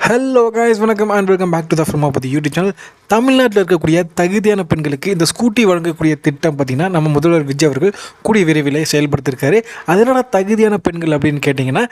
Hello guys, வணக்கம் and welcome back to the ஃப்ரமாபதி YouTube channel. தமிழ்நாட்டில் இருக்கக்கூடிய தகுதியான பெண்களுக்கு இந்த ஸ்கூட்டி வழங்கக்கூடிய திட்டம் பார்த்திங்கன்னா நம்ம முதல்வர் விஜய் அவர்கள் கூடிய விரைவில் செயல்படுத்தியிருக்காரு. அதனால தகுதியான பெண்கள் அப்படின்னு கேட்டிங்கன்னா,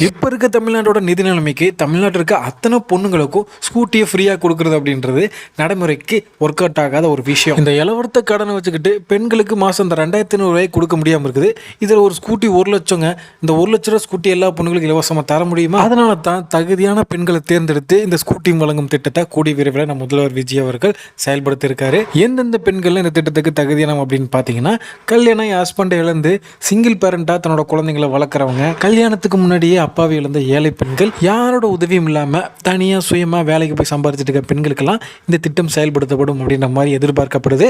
இப்போ இருக்க தமிழ்நாட்டோட நிதி நிலைமைக்கு தமிழ்நாட்டில் இருக்க அத்தனை பொண்ணுங்களுக்கும் ஸ்கூட்டியை ஃப்ரீயாக கொடுக்குறது அப்படின்றது நடைமுறைக்கு ஒர்க் அவுட் ஆகாத ஒரு விஷயம். இந்த இலவர்த்த கடனை வச்சுக்கிட்டு பெண்களுக்கு மாதம் இந்த 2500 ரூபாய் கொடுக்க முடியாமல் இருக்குது. இதில் ஒரு ஸ்கூட்டி 1 லட்சங்க. இந்த 1 லட்ச ரூபா ஸ்கூட்டி எல்லா பொண்ணுங்களுக்கும் இலவசமாக தர முடியுமா? அதனால தான் தகுதியான பெண்களை தேர்ந்தெடுத்து இந்த ஸ்கூட்டி வழங்கும் திட்டத்தை கூடிய விரைவில் நம்ம முதல்வர் விஜய் அவர்கள் செயல்படுத்தியிருக்காரு. எந்தெந்த பெண்கள் இந்த திட்டத்துக்கு தகுதியானவங்க அப்படின்னு பார்த்தீங்கன்னா, கல்யாணம் ஹஸ்பண்டை இழந்து சிங்கிள் பேரண்டாக தன்னோட குழந்தைங்களை வளர்க்குறவங்க, கல்யாணத்துக்கு முன்னாடியே அப்பாவை இழந்த ஏழை பெண்கள், யாரோட உதவியும் இல்லாமல் தனியாக சுயமாக வேலைக்கு போய் சம்பாதிச்சுட்டு இருக்க பெண்களுக்கெல்லாம் இந்த திட்டம் செயல்படுத்தப்படும் அப்படின்ற மாதிரி எதிர்பார்க்கப்படுது.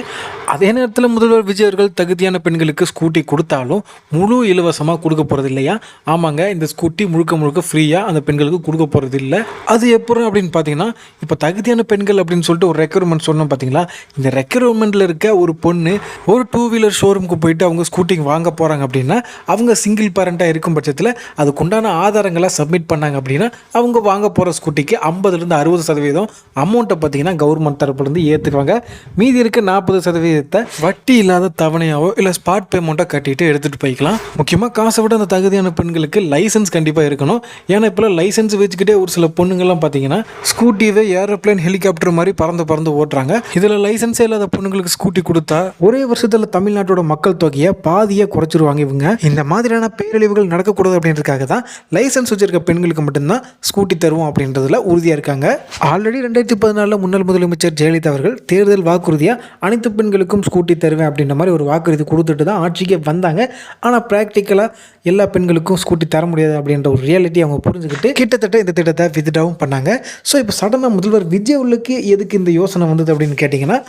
அதே நேரத்தில் முதல்வர் விஜய் அவர்கள் தகுதியான பெண்களுக்கு ஸ்கூட்டி கொடுத்தாலும் முழு இலவசமாக கொடுக்க போகிறது இல்லையா? ஆமாங்க, இந்த ஸ்கூட்டி முழுக்க முழுக்க ஃப்ரீயாக அந்த பெண்களுக்கு கொடுக்க போகிறது இல்லை. அது எப்போ அப்படின்னு பார்த்தீங்கன்னா, இப்போ தகுதியான பெண்கள் அப்படின்னு சொல்லிட்டு ஒரு ரெக்யூர்மெண்ட் சொன்னோம் பார்த்தீங்களா? இந்த ரெக்யூர்மெண்ட்டில் இருக்க ஒரு பொண்ணு ஒரு 2 வீலர் ஷோரூமுக்கு போயிட்டு அவங்க ஸ்கூட்டி வாங்க போகிறாங்க அப்படின்னா, அவங்க சிங்கிள் பேரண்ட்டாக இருக்கும் பட்சத்தில் அதுக்குண்டான ஆதாரங்களை சப்மிட் பண்ணாங்க அப்படின்னா, அவங்க வாங்க போகிற ஸ்கூட்டிக்கு 50% 60% அமௌண்ட்டை பார்த்தீங்கன்னா கவர்மெண்ட் தரப்புலேருந்து ஏற்றுக்குவாங்க. மீதி இருக்க 40% வட்டி இல்லாத தவணையாவோ இல்லை ஸ்பாட் பேமெண்ட்டோ கட்டிட்டு எடுத்துகிட்டு போய்க்கலாம். முக்கியமாக காசை விட அந்த தகுதியான பெண்களுக்கு லைசன்ஸ் கண்டிப்பாக இருக்கணும். ஏன்னா இப்போ லைசன்ஸ் வச்சுக்கிட்டே ஒரு சில பொண்ணுங்கள்லாம் பார்த்தீங்கன்னா ஸ்கூட்டியவே ஏரோப்ளேன் ஹெலிகாப்டர் மாதிரி பறந்து ஓட்டுறாங்க. இதில் லைசன்ஸே இல்லாத பொண்ணுங்களுக்கு ஸ்கூட்டி கொடுத்தா ஒரே வருஷத்தில் தமிழ்நாட்டோட மக்கள் தொகையை பாதியை குறைச்சிருவாங்க இவங்க. இந்த மாதிரியான பேரழிவுகள் நடக்கக்கூடாது அப்படின்றதுக்காக தான் லைசன்ஸ் வச்சிருக்க பெண்களுக்கு மட்டும்தான் ஸ்கூட்டி தருவோம் அப்படின்றதுல உறுதியாக இருக்காங்க. ஆல்ரெடி 2014 முன்னாள் முதலமைச்சர் ஜெயலலிதா அவர்கள் தேர்தல் வாக்குறுதியாக அனைத்து பெண்களுக்கும் ஸ்கூட்டி தருவேன் அப்படின்ற மாதிரி ஒரு வாக்குறுதி கொடுத்துட்டு தான் ஆட்சிக்கு வந்தாங்க. ஆனால் ப்ராக்டிக்கலாக எல்லா பெண்களுக்கும் ஸ்கூட்டி தர முடியாது அப்படின்ற ஒரு ரியாலிட்டி அவங்க புரிஞ்சுக்கிட்டு கிட்டத்தட்ட இந்த திட்டத்தை வித்ட்ராவும் பண்ணாங்க. ஸோ இப்போ சடனாக முதல்வர் விஜய் அவர்களுக்கு எதுக்கு இந்த யோசனை வந்தது அப்படின்னு கேட்டிங்கன்னா,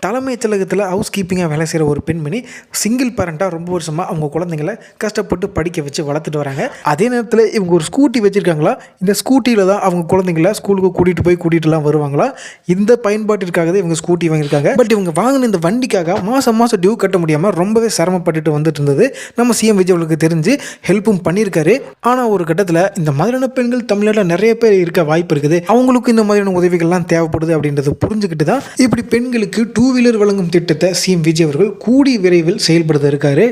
தலைமைச் செயலகத்தில் ஹவுஸ் கீப்பிங்காக வேலை செய்கிற ஒரு பெண்மணி சிங்கிள் பேரண்ட்டாக ரொம்ப வருஷமாக அவங்க குழந்தைங்களை கஷ்டப்பட்டு படிக்க வச்சு வளர்த்துட்டு வராங்க. அதே நேரத்தில் இவங்க ஒரு ஸ்கூட்டி வச்சுருக்காங்களா, இந்த ஸ்கூட்டியில் தான் அவங்க குழந்தைங்கள ஸ்கூலுக்கு கூட்டிகிட்டுலாம் வருவாங்களா. இந்த பயன்பாட்டிற்காக தான் இவங்க ஸ்கூட்டி வாங்கியிருக்காங்க. பட் இவங்க வாங்கின இந்த வண்டிக்காக மாதம் டியூ கட்ட முடியாமல் ரொம்பவே சிரமப்பட்டுட்டு வந்துட்டு இருந்தது. நம்ம சிஎம் விஜய் அவர்களுக்கு தெரிஞ்சு ஹெல்ப்பும் பண்ணியிருக்காரு. ஆனால் ஒரு கட்டத்தில் இந்த மாதிரியான பெண்கள் தமிழ்நாட்டில் நிறைய பேர் இருக்க வாய்ப்பு இருக்குது. அவங்களுக்கு இந்த மாதிரியான உதவிகள்லாம் தேவைப்படுது அப்படின்றத புரிஞ்சுக்கிட்டு தான் இப்படி பெண்களுக்கு 2 வீலர் வழங்கும் திட்டத்தை சிஎம் விஜய் அவர்கள் கூடிய விரைவில் செயல்படுத்த இருக்காரு.